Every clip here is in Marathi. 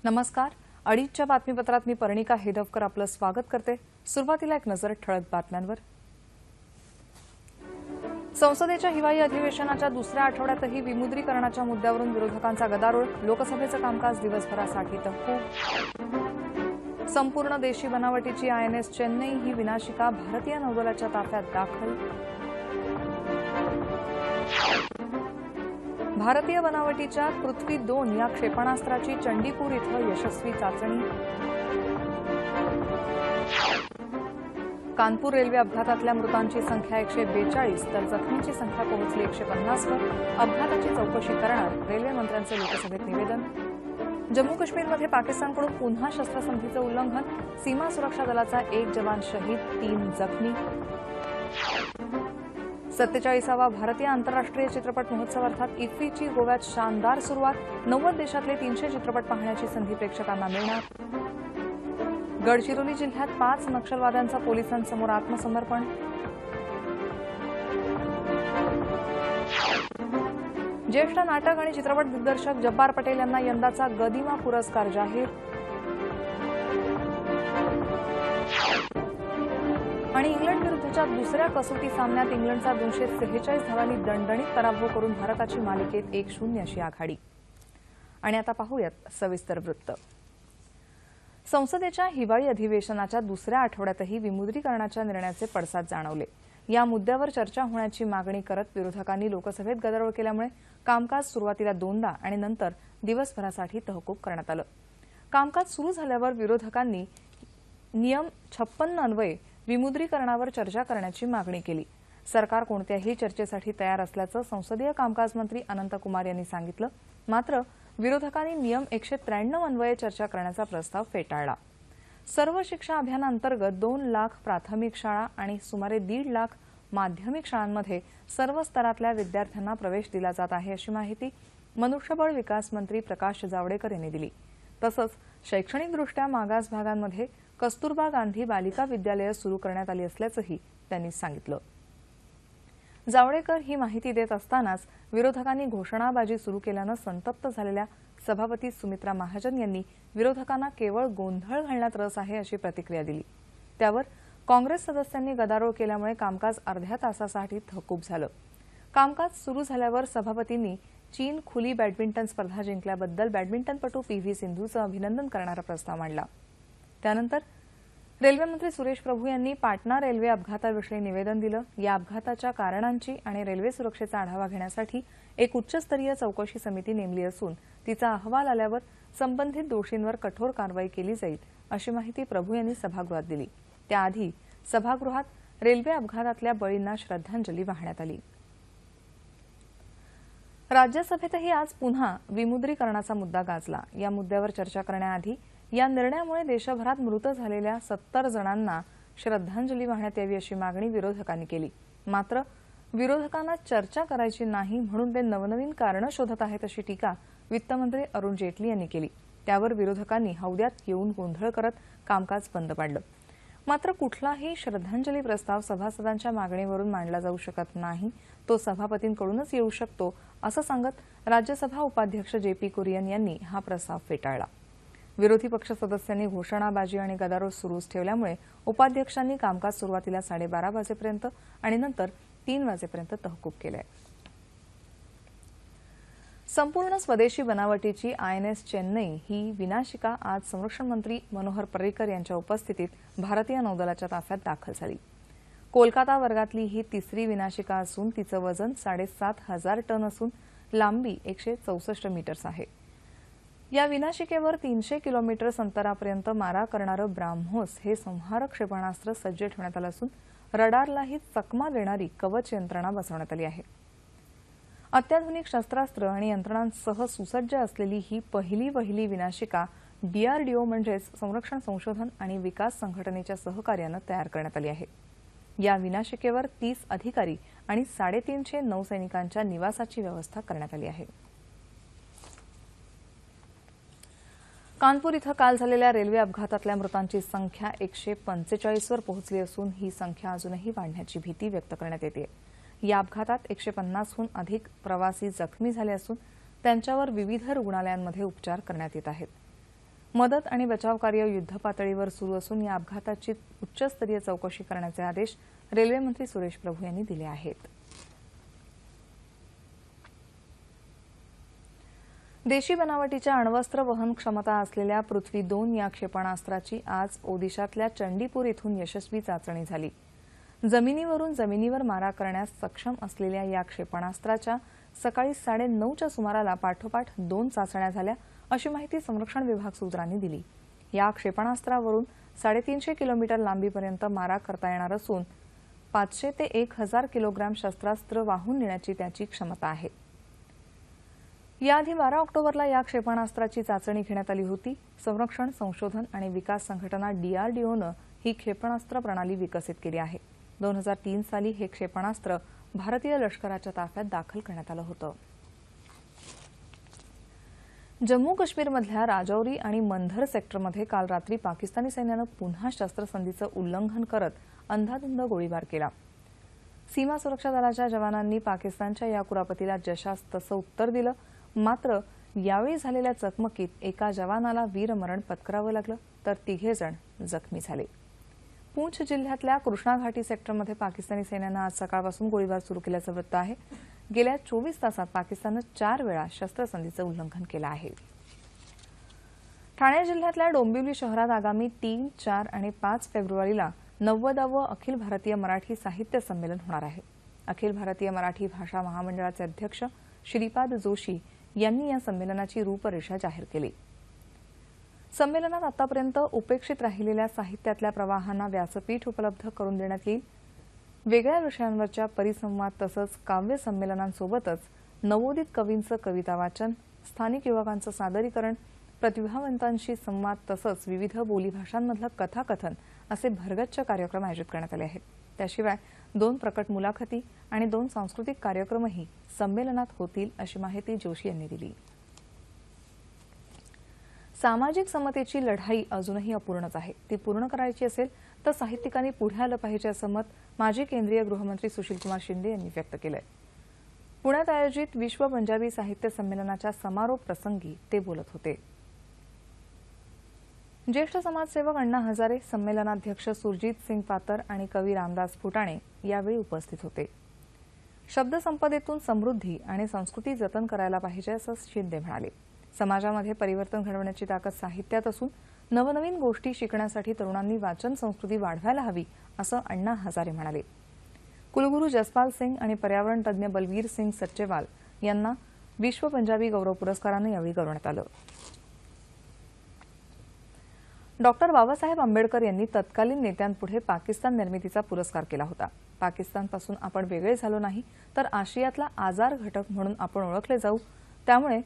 नमस्कार. अडीचच्या बातमीपत्रात मी पर्णिका हेदवकर आपलं स्वागत करते. सुरुवातीला एक नजर ठळक बातम्यांवर. संसदेच्या हिवाळी अधिवेशनाच्या दुसऱ्या आठवड्यातही विमुद्रीकरणाच्या मुद्द्यावरून विरोधकांचा गदारोळ. लोकसभेचं कामकाज दिवसभरासाठी तहकूब. संपूर्ण देशी बनावटीची INS चेन्नई ही विनाशिका भारतीय नौदलाच्या ताफ्यात दाखल. भारतीय बनावटीच्या पृथ्वी-2 या क्षेपणास्त्राची चंडीपूर इथं यशस्वी चाचणी. कानपूर रेल्वे अपघातातल्या मृतांची संख्या 142 तर जखमींची संख्या पोहोचली 150 वर. अपघाताची चौकशी करणार रेल्वे मंत्र्यांचं लोकसभेत निवेदन. जम्मू काश्मीरमध्ये पाकिस्तानकडून पुन्हा शस्त्रसंधीचं उल्लंघन. सीमा सुरक्षा दलाचा 1 जवान शहीद, 3 जखमी. 47वा भारतीय आंतरराष्ट्रीय चित्रपट महोत्सव अर्थात इफ्फीची गोव्यात शानदार सुरुवात. 90 देशातले 300 चित्रपट पाहण्याची संधी प्रेक्षकांना मिळणार. गडचिरोली जिल्ह्यात 5 नक्षलवाद्यांचा पोलिसांसमोर आत्मसमर्पण. ज्येष्ठ नाटक आणि चित्रपट दिग्दर्शक जब्बार पटेल यांना यंदाचा गदिमा पुरस्कार जाहीर. आणि इंग्लंड विरुद्धच्या दुसऱ्या कसोटी सामन्यात इंग्लंडचा 246 धावांनी दणदणीत पराभव करून भारताची मालिकेत 1-0 अशी आघाडी. आणि आता पाहूयात सविस्तर वृत्त. संसदेच्या हिवाळी अधिवेशनाच्या दुसऱ्या आठवड्यातही विमुद्रीकरणाच्या निर्णयाचे पडसाद जाणवले. या मुद्द्यावर चर्चा होण्याची मागणी करत विरोधकांनी लोकसभेत गदारोळ केल्यामुळे कामकाज सुरुवातीला 2दा आणि नंतर दिवसभरासाठी तहकूब करण्यात आलं. कामकाज सुरू झाल्यावर विरोधकांनी नियम 56 अन्वये विमुद्रीकरणावर चर्चा करण्याची मागणी केली. सरकार कोणत्याही चर्चेसाठी तयार असल्याचं संसदीय कामकाज मंत्री अनंतकुमार यांनी सांगितलं. मात्र विरोधकांनी नियम 193 अन्वये चर्चा करण्याचा प्रस्ताव फेटाळला. सर्व शिक्षा अभियानाअंतर्गत 2 लाख प्राथमिक शाळा आणि सुमारे 1.5 लाख माध्यमिक शाळांमध्ये सर्व स्तरातल्या विद्यार्थ्यांना प्रवेश दिला जात आहे अशी माहिती मनुष्यबळ विकास मंत्री प्रकाश जावडेकर यांनी दिली. तसंच शैक्षणिकदृष्ट्या मागास भागांमध्ये कस्तुरबा गांधी बालिका विद्यालयं सुरू करण्यात आली असल्याचंही त्यांनी सांगितलं. जावडेकर ही माहिती देत असतानाच विरोधकांनी घोषणाबाजी सुरू केल्यानं संतप्त झालेल्या सभापती सुमित्रा महाजन यांनी विरोधकांना केवळ गोंधळ घालण्यात रस आहे अशी प्रतिक्रिया दिली. त्यावर काँग्रेस सदस्यांनी गदारोळ केल्यामुळे कामकाज अर्ध्या तासासाठी तहकूब झालं. कामकाज सुरू झाल्यावर सभापतींनी चीन खुली बॅडमिंटन स्पर्धा जिंकल्याबद्दल बॅडमिंटनपटू PV सिंधूचं अभिनंदन करणारा प्रस्ताव मांडला. त्यानंतर रेल्वे मंत्री सुरेश प्रभू यांनी पाटणा रेल्वे अपघाताविषयी निवेदन दिलं. या अपघाताच्या कारणांची आणि रेल्वे सुरक्षेचा आढावा घेण्यासाठी एक उच्चस्तरीय चौकशी समिती नेमली असून तिचा अहवाल आल्यावर संबंधित दोषींवर कठोर कारवाई केली जाईल अशी माहिती प्रभू यांनी सभागृहात दिली. त्याआधी सभागृहात रेल्वे अपघातातल्या बळींना श्रद्धांजली वाहण्यात आली. राज्यसभेतही आज पुन्हा विमुद्रीकरणाचा मुद्दा गाजला. या मुद्द्यावर चर्चा करण्याआधी या निर्णयामुळे देशभरात मृत झालेल्या 70 जणांना श्रद्धांजली वाहण्यात यावी अशी मागणी विरोधकांनी केली. मात्र विरोधकांना चर्चा करायची नाही म्हणून ते नवनवीन कारणं शोधत आहेत अशी टीका वित्तमंत्री अरुण जेटली यांनी केली. त्यावर विरोधकांनी हौद्यात येऊन गोंधळ करत कामकाज बंद पाडलं. मात्र कुठलाही श्रद्धांजली प्रस्ताव सभासदांच्या मागणीवरून मांडला जाऊ शकत नाही, तो सभापतींकडूनच येऊ शकतो असं सांगत राज्यसभा उपाध्यक्ष JP कुरियन यांनी हा प्रस्ताव फेटाळला. विरोधी पक्ष सदस्यांनी घोषणाबाजी आणि गदारोळ सुरूच ठेवल्यामुळे उपाध्यक्षांनी कामकाज सुरुवातीला 12:30 वाजेपर्यंत आणि नंतर 3 वाजेपर्यंत तहकूब केलंय. संपूर्ण स्वदेशी बनावटीची INS चेन्नई ही विनाशिका आज संरक्षण मंत्री मनोहर पर्रिकर यांच्या उपस्थितीत भारतीय नौदलाच्या ताफ्यात दाखल झाली. कोलकाता वर्गातली ही तिसरी विनाशिका असून तिचं वजन 7,500 टन असून लांबी 164 मीटर्स आहे. या विनाशिकेवर 300 किलोमीटर्स अंतरापर्यंत मारा करणारं ब्राह्मोस हे संहारक क्षेपणास्त्र सज्ज ठेवण्यात आलं असून रडारलाही चकमा देणारी कवच यंत्रणा बसवण्यात आली आहे. अत्याधुनिक शस्त्रास्त्र आणि यंत्रणांसह सुसज्ज असलेली ही पहिली विनाशिका DRDO म्हणजेच संरक्षण संशोधन आणि विकास संघटनेच्या सहकार्यानं तयार करण्यात आली आहे. या विनाशिकेवर 30 अधिकारी आणि 350 नौसैनिकांच्या निवासाची व्यवस्था करण्यात आली आहे. कानपूर इथं काल झालेल्या रेल्वे अपघातातल्या मृतांची संख्या 145 वर पोहोचली असून ही संख्या अजूनही वाढण्याची भीती व्यक्त करण्यात येते. या अपघातात 150हून अधिक प्रवासी जखमी झाले असून त्यांच्यावर विविध रुग्णालयांमध्ये उपचार करण्यात येत आहेत. मदत आणि बचाव कार्य युद्धपातळीवर सुरू असून या अपघाताची उच्चस्तरीय चौकशी करण्याचे आदेश रेल्वे मंत्री सुरेश प्रभू यांनी दिले आहेत. देशी बनावटीच्या अण्वस्त्र वहन क्षमता असलेल्या पृथ्वी-2 या क्षेपणास्त्राची आज ओदिशातल्या चंडीपूर इथून यशस्वी चाचणी झाली. जमिनीवरून जमिनीवर मारा करण्यास सक्षम असलेल्या या क्षेपणास्त्राच्या सकाळी 9:30च्या सुमाराला पाठोपाठ 2 चाचण्या झाल्या, अशी माहिती संरक्षण विभाग सूत्रांनी दिली. या क्षेपणास्त्रावरून 350 किलोमीटर लांबीपर्यंत मारा करता येणार असून 500 ते 1000 किलोग्राम शस्त्रास्त्र वाहून नेण्याची त्याची क्षमता आहे. याआधी 12 ऑक्टोबरला या क्षेपणास्त्राची चाचणी घेण्यात आली होती. संरक्षण, संशोधन आणि विकास संघटना DRDOनं ही क्षेपणास्त्र प्रणाली विकसित केली आहे. 2003 साली हे क्षेपणास्त्र भारतीय लष्कराच्या ताफ्यात दाखल करण्यात आलं होतं. जम्मू काश्मीरमधल्या राजौरी आणि मंधर सेक्टरमध्ये काल रात्री पाकिस्तानी सैन्यानं पुन्हा शस्त्रसंधीचं उल्लंघन करत अंधाधुंद गोळीबार केला. सीमा सुरक्षा दलाच्या जवानांनी पाकिस्तानच्या या कुरापतीला जशास तसं उत्तर दिलं. मात्र यावेळी झालेल्या चकमकीत एका जवानाला वीरमरण पत्करावं लागलं तर 3 जण जखमी झाले. पूंछ जिल्ह्यातल्या कृष्णा घाटी सेक्टरमध्ये पाकिस्तानी सैन्यानं आज सकाळपासून गोळीबार सुरू केल्याचं वृत्त आहे. गेल्या 24 तासात पाकिस्ताननं 4 वेळा शस्त्रसंधीचं उल्लंघन केलं आहे. ठाणे जिल्ह्यातल्या डोंबिवली शहरात आगामी 3, 4 आणि 5 फेब्रुवारीला 90वे अखिल भारतीय मराठी साहित्य संमेलन होणार आहे. अखिल भारतीय मराठी भाषा महामंडळाचे अध्यक्ष श्रीपाद जोशी यांनी या संमेलनाची रूपरेषा जाहीर केली. संमेलनात आतापर्यंत उपेक्षित राहिलेल्या साहित्यातल्या प्रवाहांना व्यासपीठ उपलब्ध करून देण्यात येईल. वेगळ्या विषयांवरच्या परिसंवाद तसंच काव्य संमेलनांसोबतच नवोदित कवींचं कविता वाचन, स्थानिक युवकांचं सादरीकरण, प्रतिभावंतांशी संवाद तसंच विविध बोलीभाषांमधलं कथाकथन असे भरगच्च कार्यक्रम आयोजित करण्यात आले आहेत. त्याशिवाय 2 प्रकट मुलाखती आणि 2 सांस्कृतिक कार्यक्रमही संमेलनात होतील, अशी माहिती जोशी यांनी दिली. सामाजिक समतेची लढाई अजूनही अपूर्णच आहे. ती पूर्ण करायची असेल तर साहित्यिकांनी पुढे आलं पाहिजे, असं मत माजी केंद्रीय गृहमंत्री सुशीलकुमार शिंदे यांनी व्यक्त केलंय. पुण्यात आयोजित विश्व पंजाबी साहित्य संमेलनाच्या समारोप प्रसंगी ते बोलत होते. ज्येष्ठ समाजसेवक अण्णा हजारे, संमेलनाध्यक्ष सुरजीत सिंग पातर आणि कवी रामदास फुटाणे यावेळी उपस्थित होते. शब्दसंपदेतून समृद्धी आणि संस्कृती जतन करायला पाहिजे, असं शिंदे म्हणाले. समाजामध्ये परिवर्तन घडवण्याची ताकद साहित्यात असून नवनवीन गोष्टी शिकण्यासाठी तरुणांनी वाचन संस्कृती वाढवायला हवी, असं अण्णा हजारे म्हणाले. कुलगुरू जसपाल सिंग आणि पर्यावरण तज्ज्ञ बलवीर सिंग सच्चेवाल यांना विश्व पंजाबी गौरव पुरस्कारानं यावेळी गौरवण्यात आलं. डॉक्टर बाबासाहेब आंबेडकर यांनी तत्कालीन नेत्यांपुढे पाकिस्तान निर्मितीचा पुरस्कार केला होता. पाकिस्तानपासून आपण वेगळे झालो नाही तर आशियातला आजार घटक म्हणून आपण ओळखले जाऊ. त्यामुळे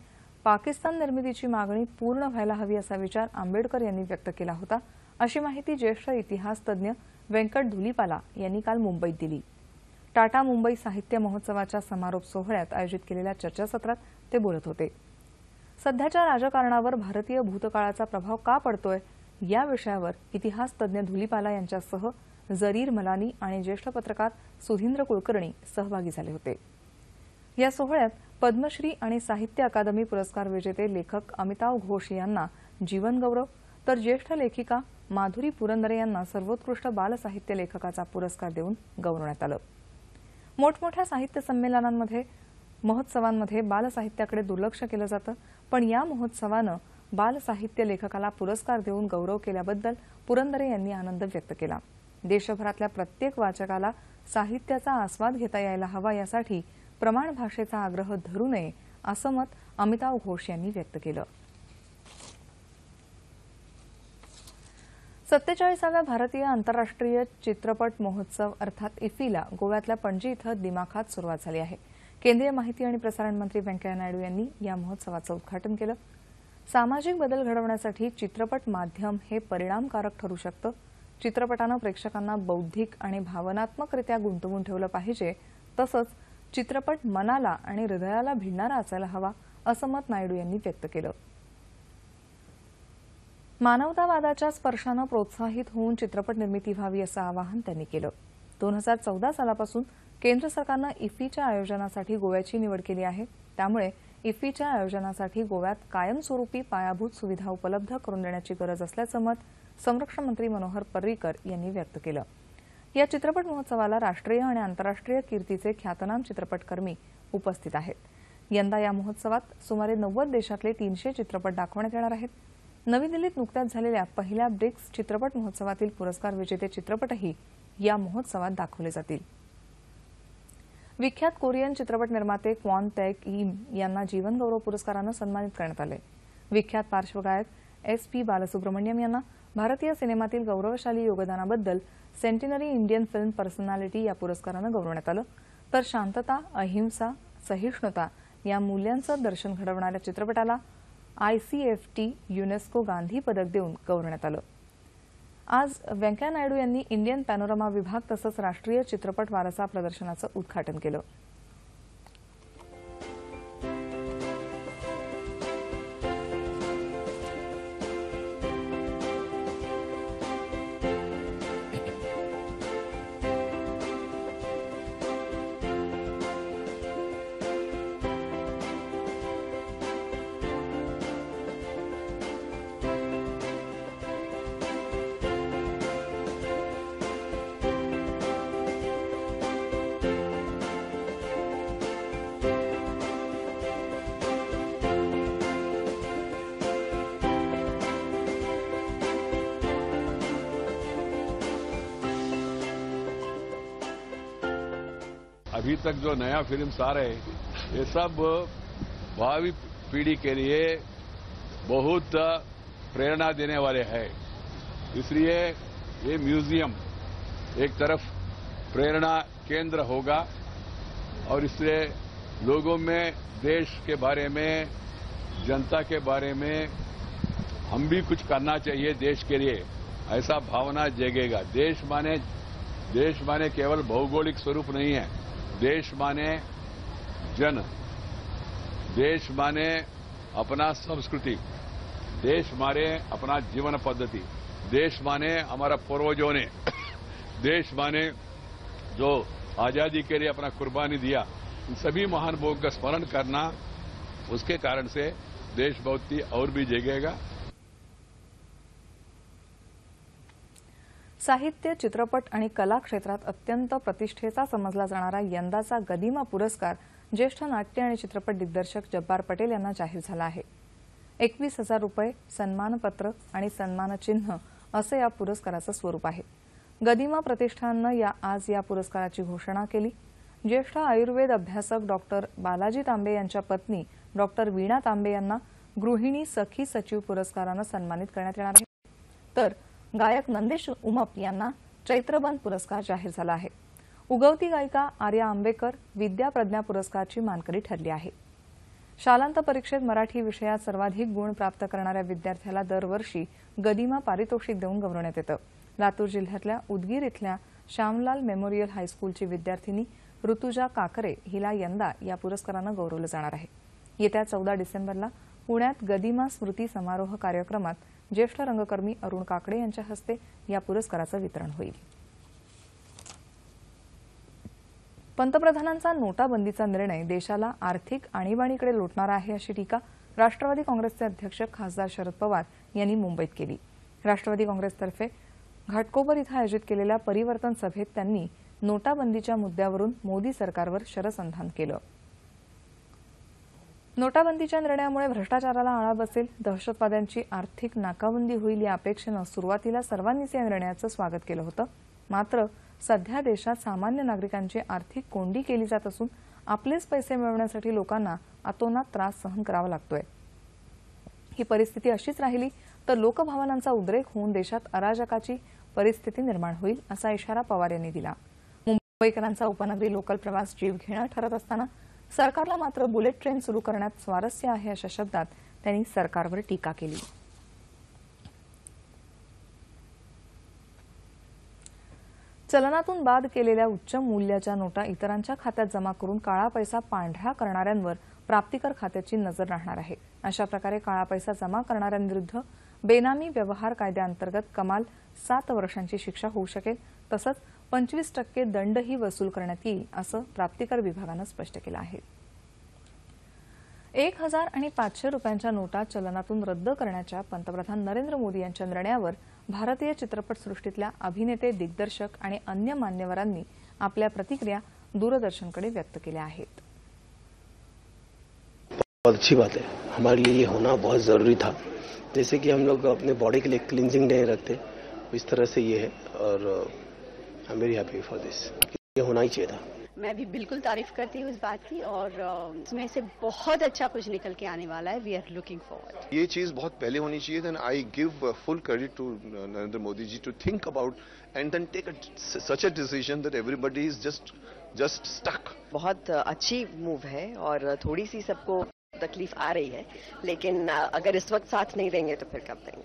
पाकिस्तान निर्मितीची मागणी पूर्ण व्हायला हवी, असा विचार आंबेडकर यांनी व्यक्त केला होता, अशी माहिती ज्येष्ठ इतिहास तज्ज्ञ व्यंकट धुलीपाला यांनी काल मुंबईत दिली. टाटा मुंबई साहित्य महोत्सवाच्या समारोप सोहळ्यात आयोजित केलेल्या चर्चासत्रात ते बोलत होते. सध्याच्या राजकारणावर भारतीय भूतकाळाचा प्रभाव का पडतोय, या विषयावर इतिहास तज्ज्ञ धुलीपाला यांच्यासह जरीर मलानी आणि ज्येष्ठ पत्रकार सुधींद्र कुलकर्णी सहभागी झाले होते. या सोहळ्यात पद्मश्री आणि साहित्य अकादमी पुरस्कार विजेते लेखक अमिताव घोष यांना जीवनगौरव तर ज्येष्ठ लेखिका माधुरी पुरंदरे यांना सर्वोत्कृष्ट बालसाहित्य लेखकाचा पुरस्कार देऊन गौरवण्यात आलं. मोठमोठ्या साहित्य संमेलनांमध्ये महोत्सवांमध्ये बालसाहित्याकडे दुर्लक्ष केलं जातं, पण या महोत्सवानं बालसाहित्य लेखकाला पुरस्कार देऊन गौरव केल्याबद्दल पुरंदरे यांनी आनंद व्यक्त केला. देशभरातल्या प्रत्येक वाचकाला साहित्याचा आस्वाद घेता यायला हवा, यासाठी प्रमाण भाषेचा आग्रह धरू नये, असं मत अमिताव घोष यांनी व्यक्त केलं. 47व्या भारतीय आंतरराष्ट्रीय चित्रपट महोत्सव अर्थात इफ्फीला गोव्यातल्या पणजी इथं दिमाखात सुरुवात झाली आहे. केंद्रीय माहिती आणि प्रसारण मंत्री व्यंकय्या नायडू यांनी या महोत्सवाचं उद्घाटन केलं. सामाजिक बदल घडवण्यासाठी चित्रपट माध्यम हे परिणामकारक ठरू शकतं. चित्रपटानं प्रेक्षकांना बौद्धिक आणि भावनात्मकरित्या गुंतवून ठेवलं पाहिजे, तसंच चित्रपट मनाला आणि हृदयाला भिडणारा असायला हवा, असं मत नायडू यांनी व्यक्त केलं. मानवतावादाच्या स्पर्शानं प्रोत्साहित होऊन चित्रपट निर्मिती व्हावी, असं आवाहन त्यांनी केलं. 2014 सालापासून केंद्र सरकारनं इफ्फीच्या आयोजनासाठी गोव्याची निवड केली आहे। त्यामुळे इफ्फीच्या आयोजनासाठी गोव्यात कायमस्वरूपी पायाभूत सुविधा उपलब्ध करून देण्याची गरज असल्याचं मत संरक्षण मंत्री मनोहर पर्रीकर यांनी व्यक्त केलं। या चित्रपट महोत्सवाला राष्ट्रीय आणि आंतरराष्ट्रीय कीर्तीचे ख्यातनाम चित्रपटकर्मी उपस्थित आहेत। यंदा या महोत्सवात सुमारे 90 देशातले 300 चित्रपट दाखवण्यात येणार आहेत। नवी दिल्लीत नुकत्याच झालेल्या पहिल्या ब्रिक्स चित्रपट महोत्सवातील पुरस्कार विजेते चित्रपटही या महोत्सवात दाखवले जातील। विख्यात कोरियन चित्रपट निर्माते क्वॉन टॅक इम यांना जीवन गौरव पुरस्कारानं सन्मानित करण्यात आले। विख्यात पार्श्वगायक SP बालसुब्रमण्यम यांना भारतीय सिनेमातील गौरवशाली योगदानाबद्दल सेंटिनरी इंडियन फिल्म पर्सनॅलिटी या पुरस्कारानं गौरवण्यात आलं। तर शांतता, अहिंसा, सहिष्णुता या मूल्यांचं दर्शन घडवणाऱ्या चित्रपटाला ICFT युनेस्को गांधी पदक देऊन गौरवण्यात आलं। आज व्यंकय्या नायडू यांनी इंडियन पॅनोरमा विभाग तसंच राष्ट्रीय चित्रपट वारसा प्रदर्शनाचं उद्घाटन केलं। अभी तक जो नया फिल्म्स आ रहे हैं ये सब भावी पीढ़ी के लिए बहुत प्रेरणा देने वाले हैं। इसलिए ये म्यूजियम एक तरफ प्रेरणा केंद्र होगा और इससे लोगों में देश के बारे में, जनता के बारे में हम भी कुछ करना चाहिए देश के लिए, ऐसा भावना जगेगा। देश माने केवल भौगोलिक स्वरूप नहीं है, देश माने जन, देश माने अपना संस्कृति, देश माने अपना जीवन पद्धति, देश माने हमारा पूर्वजों ने देश माने जो आजादी के लिए अपना कुर्बानी दिया, इन सभी महानुभावों का स्मरण करना, उसके कारण से देशभक्ति और भी जगेगा। साहित्य, चित्रपट आणि कला क्षेत्रात अत्यंत प्रतिष्ठेचा समजला जाणारा यंदाचा गदिमा पुरस्कार ज्येष्ठ नाट्य आणि चित्रपट दिग्दर्शक जब्बार पटेल यांना जाहीर झाला आहे। 21,000 रुपये, सन्मानपत्र आणि सन्मानचिन्ह असं या पुरस्काराचं स्वरूप आहे। गदिमा प्रतिष्ठाननं आज या पुरस्काराची घोषणा केली। ज्येष्ठ आयुर्वेद अभ्यासक डॉक्टर बालाजी तांबे यांच्या पत्नी डॉक्टर वीणा तांबे यांना गृहिणी सखी सचिव पुरस्कारानं सन्मानित करण्यात येणार आहे। तर गायक नंदेश उमप यांना चैत्रबन पुरस्कार जाहीर झाला आहे। उगवती गायिका आर्या आंबेकर विद्या प्रज्ञा पुरस्काराची मानकरी ठरली आहे। शालांत परीक्षेत मराठी विषयात सर्वाधिक गुण प्राप्त करणाऱ्या विद्यार्थ्याला दरवर्षी गदिमा पारितोषिक देऊन गौरवण्यात येतं। लातूर जिल्ह्यातल्या उदगीर इथल्या श्यामलाल मेमोरियल हायस्कूलची विद्यार्थिनी ऋतुजा काकरे हिला यंदा या पुरस्कारानं गौरवलं जाणार आहे। येत्या 14 डिसेंबरला पुण्यात गदिमा स्मृती समारोह कार्यक्रमात ज्येष्ठ रंगकर्मी अरुण काकडे यांच्या हस्ते या पुरस्काराचं वितरण होईल। पंतप्रधानांचा नोटाबंदीचा निर्णय देशाला आर्थिक आणीबाणीकडे लोटणारा आहे अशी टीका राष्ट्रवादी काँग्रेसचे अध्यक्ष खासदार शरद पवार यांनी मुंबईत केली। राष्ट्रवादी काँग्रेसतर्फे घाटकोपर इथं आयोजित केलेल्या परिवर्तन सभेत त्यांनी नोटाबंदीच्या मुद्द्यावरून मोदी सरकारवर शरसंधान केलं। नोटाबंदीच्या निर्णयामुळे भ्रष्टाचाराला आळा बसेल, दहशतवाद्यांची आर्थिक नाकाबंदी होईल या अपेक्षेनं सुरुवातीला सर्वांनीच या निर्णयाचं स्वागत केलं होतं। मात्र सध्या देशात सामान्य नागरिकांची आर्थिक कोंडी केली जात असून आपलेच पैसे मिळवण्यासाठी लोकांना अतोनात त्रास सहन करावा लागतोय। ही परिस्थिती अशीच राहिली तर लोकभावनांचा उद्रेक होऊन देशात अराजकाची परिस्थिती निर्माण होईल असा इशारा पवार यांनी दिला। मुंबईकरांचा उपनगरी लोकल प्रवास जीव घेणा ठरत असताना सरकारला मात्र बुलेट ट्रेन सुरू करण्यात स्वारस्य आहे अशा शब्दात त्यांनी सरकारवर टीका केली। चलनातून बाद केलेल्या उच्च मूल्याच्या नोटा इतरांच्या खात्यात जमा करून काळा पैसा पांढरा करणाऱ्यांवर प्राप्तिकर खात्याची नजर राहणार आहे। अशा प्रकारे काळा पैसा जमा करणाऱ्यांविरुद्ध बेनामी व्यवहार कायद्याअंतर्गत कमाल 7 वर्षांची शिक्षा होऊ शकेल। तसंच 25% दंडही वसूल करण्यात येईल असं प्राप्तिकर विभागानं स्पष्ट केलं आहे. 1000 आणि 500 रुपयांच्या नोटा चलनातून रद्द करण्याच्या पंतप्रधान नरेंद्र मोदी यांच्या निर्णयावर भारतीय चित्रपटसृष्टीतल्या अभिनेते, दिग्दर्शक आणि अन्य मान्यवरांनी आपल्या प्रतिक्रिया दूरदर्शनकडे व्यक्त केल्या आहेत. बहुत अच्छी बात है, हमारे लिए ये होना बहुत ज़रूरी था. जैसे कि हम लोग अपने बॉडी के लिए क्लिनजिंग डे रखते, इस तरह से ये है और I am very happy for this. ये होना ही चाहिए था. मैं भी बिल्कुल तारीफ करती हूँ इस बात की और इसमें से बहुत अच्छा कुछ निकल के आने वाला है. We are looking forward. ये चीज बहुत पहले होनी चाहिए. Then I give full credit to Narendra Modi ji to think about and then take such a decision that everybody is just stuck. बहुत अच्छी मूव है और थोड़ी सी सबको तकलीफ आ रही है, लेकिन अगर इस वक्त साथ नहीं देंगे तो फिर कब देंगे.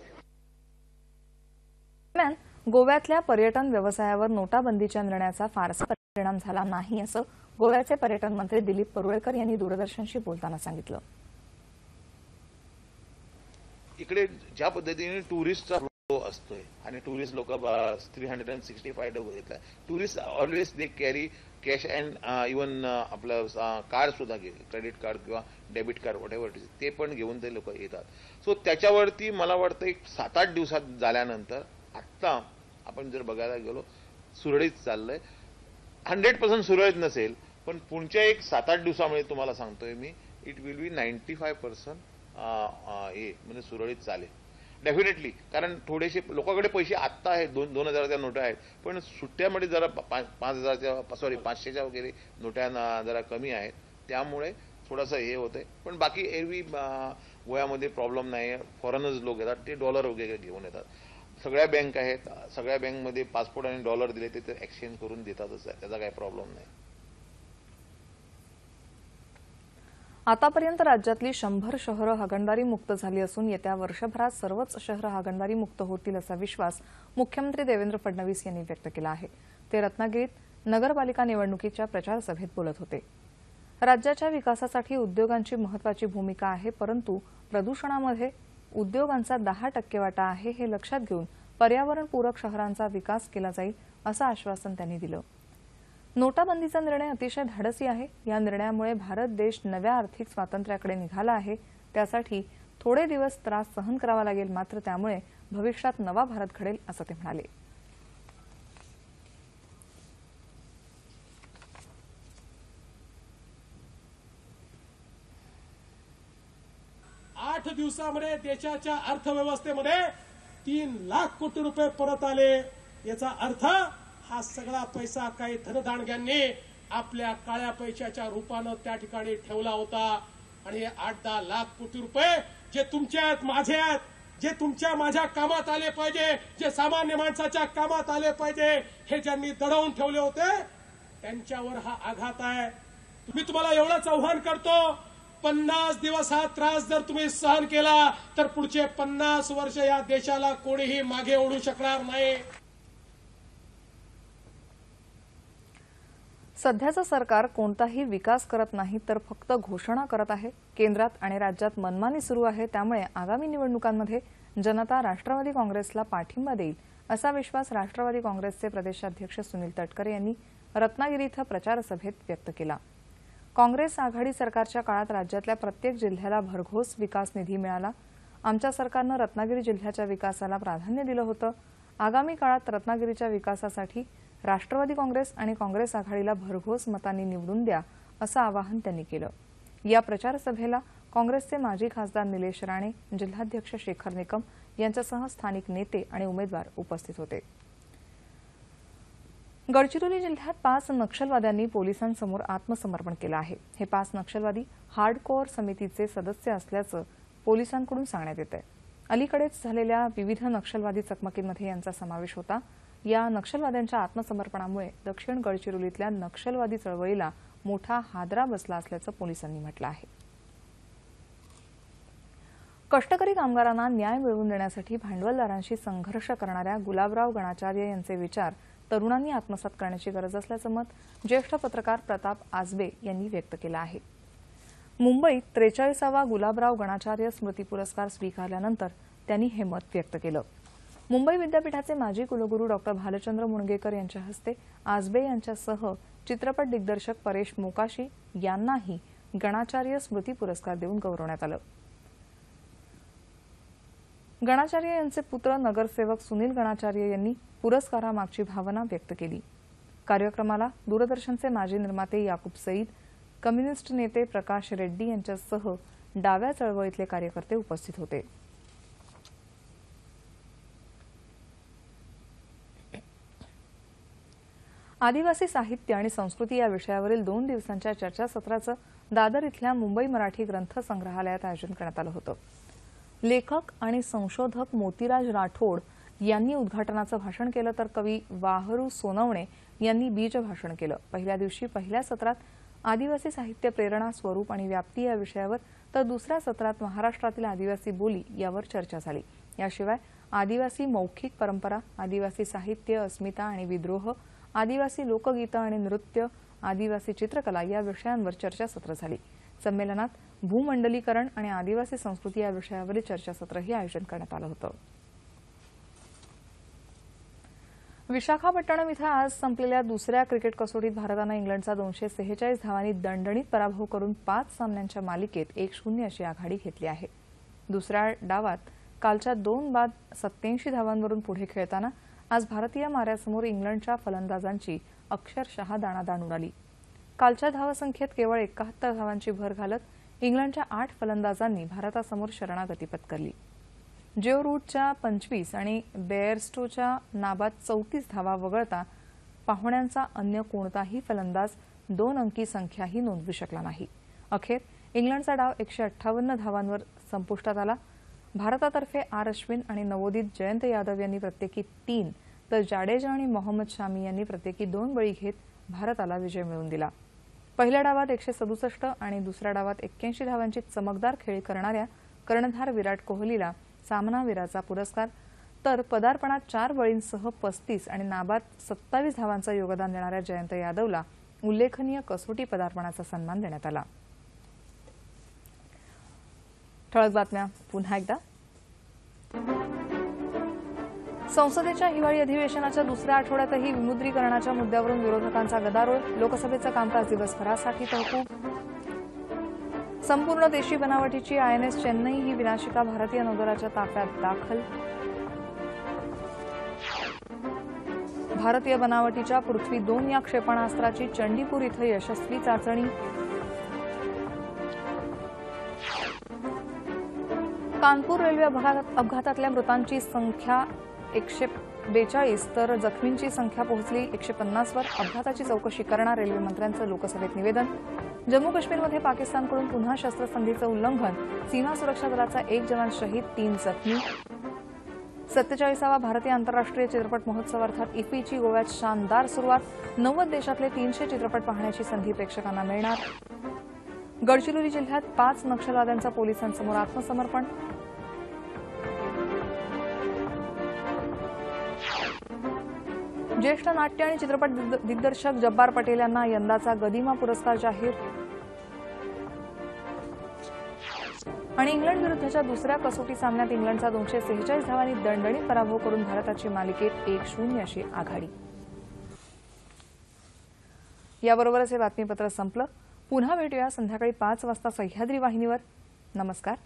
दरम्यान गोव्यातल्या पर्यटन व्यवसायावर नोटाबंदीच्या निर्णयाचा फारसा परिणाम झाला नाही असं गोव्याचे पर्यटन मंत्री दिलीप परुळेकर यांनी दूरदर्शनशी बोलताना सांगितलं. इकडे ज्या पद्धतीने टुरिस्टचा फ्लो असतोय आणि टुरिस्ट लोक 365 डे घेतला. Tourist always they carry cash and even आपलं कार्ड सुद्धा क्रेडिट कार्ड किंवा डेबिट कार्ड वॉट एव्हर ते पण घेऊन ते लोक येतात. सो त्याच्यावरती मला वाटतं एक 7-8 दिवसात झाल्यानंतर आत्ता आपण जर बघायला गेलो सुरळीत चाललंय. 100% सुरळीत नसेल पण पुढच्या एक 7-8 दिवसामध्ये तुम्हाला सांगतोय मी इट विल बी 95% हे म्हणजे सुरळीत चालेल डेफिनेटली. कारण थोडेसे लोकांकडे पैसे आत्ता आहेत, 2000च्या नोटा आहेत, पण सुट्ट्यामध्ये जरा 500च्या वगैरे नोटा जरा कमी आहेत, त्यामुळे थोडंसं हे होतंय. पण बाकी एरवी गोव्यामध्ये प्रॉब्लेम नाही. फॉरेनर्स लोक येतात, ते डॉलर वगैरे घेऊन येतात. सगळ्या बँक आहेत, सगळ्या बँकमध्ये पासपोर्ट आणि डॉलर दिले ते एक्सचेंज करून देतातच, त्याचा काही प्रॉब्लेम नाही. आतापर्यंत राज्यातली 100 शहरं हागणदारी मुक्त झाली असून येत्या वर्षभरात सर्वच शहरं हागणदारी मुक्त होतील असा विश्वास मुख्यमंत्री देवेंद्र फडणवीस यांनी व्यक्त केला आहे. ते रत्नागिरीत नगरपालिका निवडणुकीच्या प्रचार सभेत बोलत होते. राज्याच्या विकासासाठी उद्योगांची महत्वाची भूमिका आहे, परंतु प्रदूषणामध्ये उद्योगांचा 10% वाटा आहे, हे लक्षात घेऊन पर्यावरणपूरक शहरांचा विकास केला जाईल असं आश्वासन त्यांनी दिलं. नोटाबंदीचा निर्णय अतिशय धाडसी आहे. या निर्णयामुळे भारत देश नव्या आर्थिक स्वातंत्र्याकडे निघाला आहे. त्यासाठी थोडे दिवस त्रास सहन करावा लागेल, मात्र त्यामुळे भविष्यात नवा भारत घडेल असं ते म्हणाले. आठ दिवसामध्ये देशाच्या अर्थव्यवस्थेमध्ये 3 लाख कोटी रुपये परत आले. याचा अर्थ हा सगळा पैसा काही धनदांडग्यांनी आपल्या काळ्या पैशाच्या रूपानं त्या ठिकाणी ठेवला होता. आणि हे 8-10 लाख कोटी रुपये जे तुमच्या आहेत, माझे आहेत, जे तुमच्या माझ्या कामात आले पाहिजे, जे सामान्य माणसाच्या कामात आले पाहिजे, हे ज्यांनी दडवून ठेवले होते त्यांच्यावर हा आघात आहे. मी तुम्हाला एवढंच आव्हान करतो, 50 दिवस हा त्रास जर तुम्ही सहन केला तर पुढचे 50 वर्ष या देशाला कोणीही मागे ओढू शकणार नाही. सध्याचं सरकार कोणताही विकास करत नाही तर फक्त घोषणा करत आहे. केंद्रात आणि राज्यात मनमानी सुरू आहे. त्यामुळे आगामी निवडणुकांमध्ये जनता राष्ट्रवादी काँग्रेसला पाठिंबा देईल असा विश्वास राष्ट्रवादी काँग्रेसचे प्रदेशाध्यक्ष सुनील तटकरे यांनी रत्नागिरी इथं प्रचार सभेत व्यक्त केला. काँग्रेस आघाडी सरकारच्या काळात राज्यातल्या प्रत्येक जिल्ह्याला भरघोस विकास निधी मिळाला. आमच्या सरकारनं रत्नागिरी जिल्ह्याच्या विकासाला प्राधान्य दिलं होतं. आगामी काळात रत्नागिरीच्या विकासासाठी राष्ट्रवादी काँग्रेस आणि काँग्रेस आघाडीला भरघोस मतांनी निवडून द्या असं आवाहन त्यांनी केलं. या प्रचार सभेला काँग्रेसचे माजी खासदार निलेश राणे, जिल्हाध्यक्ष शेखर निकम यांच्यासह स्थानिक नेते आणि उमेदवार उपस्थित होते. गडचिरोली जिल्ह्यात 5 नक्षलवाद्यांनी पोलिसांसमोर आत्मसमर्पण केलं आहे. हे 5 नक्षलवादी हार्डकोअर समितीचे सदस्य असल्याचं पोलिसांकडून सांगण्यात येत आहे. अलीकडेच झालेल्या विविध नक्षलवादी चकमकींमध्ये यांचा समावेश होता. या नक्षलवाद्यांच्या आत्मसमर्पणामुळे दक्षिण गडचिरोलीतल्या नक्षलवादी चळवळीला मोठा हादरा बसला असल्याचं पोलिसांनी म्हटलं आहे. कष्टकरी कामगारांना न्याय मिळवून देण्यासाठी भांडवलदारांशी संघर्ष करणाऱ्या गुलाबराव गणाचार्य यांचे विचार तरुणांनी आत्मसात करण्याची गरज असल्याचं मत ज्येष्ठ पत्रकार प्रताप आजबे यांनी व्यक्त केलं आहे. मुंबईत 43वा गुलाबराव गणाचार्य स्मृती पुरस्कार स्वीकारल्यानंतर त्यांनी हे मत व्यक्त केलं. मुंबई विद्यापीठाचे माजी कुलगुरू डॉक्टर भालचंद्र मुणगेकर यांच्या हस्ते आजबे यांच्यासह चित्रपट दिग्दर्शक परेश मोकाशी यांनाही गणाचार्य स्मृती पुरस्कार देऊन गौरवण्यात आलं। गणाचार्य यांचे पुत्र नगरसेवक सुनील गणाचार्य यांनी पुरस्कारामागची भावना व्यक्त केली। कार्यक्रमाला दूरदर्शनचे माजी निर्माते याकूब सईद, कम्युनिस्ट नेते प्रकाश रेड्डी यांच्यासह डाव्या चळवळीतले कार्यकर्ते उपस्थित होते। आदिवासी साहित्य आणि संस्कृती या विषयावरील 2 दिवसांच्या चर्चासत्राचं दादर इथल्या मुंबई मराठी ग्रंथ संग्रहालयात आयोजन करण्यात आलं होतं। लेखक आणि संशोधक मोतीराज राठोड यांनी उद्घाटनाचं भाषण केलं, तर कवी वाहरू सोनवणे यांनी बीज भाषण केलं। पहिल्या दिवशी पहिल्या सत्रात आदिवासी साहित्य प्रेरणा, स्वरूप आणि व्याप्ती या विषयावर, तर दुसऱ्या सत्रात महाराष्ट्रातील आदिवासी बोली यावर चर्चा झाली। याशिवाय आदिवासी मौखिक परंपरा, आदिवासी साहित्य, अस्मिता आणि विद्रोह, आदिवासी लोकगीतं आणि नृत्य, आदिवासी चित्रकला या विषयांवर चर्चासत्र झाली। संमेलनात भूमंडलीकरण आणि आदिवासी संस्कृती या विषयावरील चर्चासत्रही आयोजन करण्यात आलं होतं। विशाखापट्टणम इथं आज संपलेल्या दुसऱ्या क्रिकेट कसोटीत भारतानं इंग्लंडचा 246 धावांनी दणदणीत पराभव करून 5 सामन्यांच्या मालिकेत 1-0 अशी आघाडी घेतली आहे। दुसऱ्या डावात कालच्या 2 बाद 87 धावांवरून पुढे खेळताना आज भारतीय माऱ्यासमोर इंग्लंडच्या फलंदाजांची अक्षरशः दाणादाण उडाली। कालच्या धावसंख्येत केवळ 71 धावांची भर घालत इंग्लंडच्या 8 फलंदाजांनी भारतासमोर शरणागती पत्करली। जो रूटच्या 25 आणि बेअरस्टोच्या नाबाद 34 धावा वगळता पाहुण्यांचा अन्य कोणताही फलंदाज 2 अंकी संख्याही नोंदवू शकला नाही। अखेर इंग्लंडचा डाव 158 धावांवर संपुष्टात आला। भारतातर्फे आर अश्विन आणि नवोदित जयंत यादव यांनी प्रत्येकी 3, तर जाडेजा आणि मोहम्मद शामी यांनी प्रत्येकी 2 बळी घेत भारताला विजय मिळवून दिला। पहिल्या डावात 167 आणि दुसऱ्या डावात 81 धावांची चमकदार खेळी करणाऱ्या कर्णधार विराट कोहलीला सामनावीराचा पुरस्कार, तर पदार्पणात 4 बळींसह 35 आणि नाबाद 27 धावांचं योगदान देणाऱ्या जयंत यादवला उल्लेखनीय कसोटी पदार्पणाचा सन्मान देण्यात आला। ठळक बातम्या पुन्हा एकदा। संसदेच्या हिवाळी अधिवेशनाच्या दुसऱ्या आठवड्यातही विमुद्रीकरणाच्या मुद्द्यावरून विरोधकांचा गदारोळ, लोकसभेचं कामकाज दिवसभरासाठी तहकूब। संपूर्ण देशी बनावटीची INS चेन्नई ही विनाशिका भारतीय नौदलाच्या ताफ्यात दाखल। भारतीय बनावटीच्या पृथ्वी 2 या क्षेपणास्त्राची चंडीपूर इथं यशस्वी चाचणी। कानपूर रेल्वे अपघातातल्या मृतांची संख्या 142, तर जखमींची संख्या पोहोचली 150 वर। अपघाताची चौकशी करणार रेल्वे मंत्र्यांचं लोकसभेत निवेदन। जम्मू काश्मीरमध्ये पाकिस्तानकडून पुन्हा शस्त्रसंधीचं उल्लंघन, सीमा सुरक्षा दलाचा 1 जवान शहीद, 3 जखमी। 47वा भारतीय आंतरराष्ट्रीय चित्रपट महोत्सव अर्थात इफ्फीची गोव्यात शानदार सुरुवात। 90 देशातले 300 चित्रपट पाहण्याची संधी प्रेक्षकांना मिळणार। गडचिरोली जिल्ह्यात 5 नक्षलवाद्यांचा पोलिसांसमोर आत्मसमर्पण। ज्येष्ठ नाट्य आणि चित्रपट दिग्दर्शक जब्बार पटेल यांना यंदाचा गदिमा पुरस्कार जाहीर। आणि इंग्लंड विरुद्धच्या दुसऱ्या कसोटी सामन्यात इंग्लंडचा 246 धावांनी दणदणीत पराभव करून भारताची मालिकेत 1-0 अशी आघाडी। याबरोबरच हे बातमीपत्र संपलं। पुन्हा भेटूया संध्याकाळी 5 वाजता सह्याद्री वाहिनीवर। नमस्कार।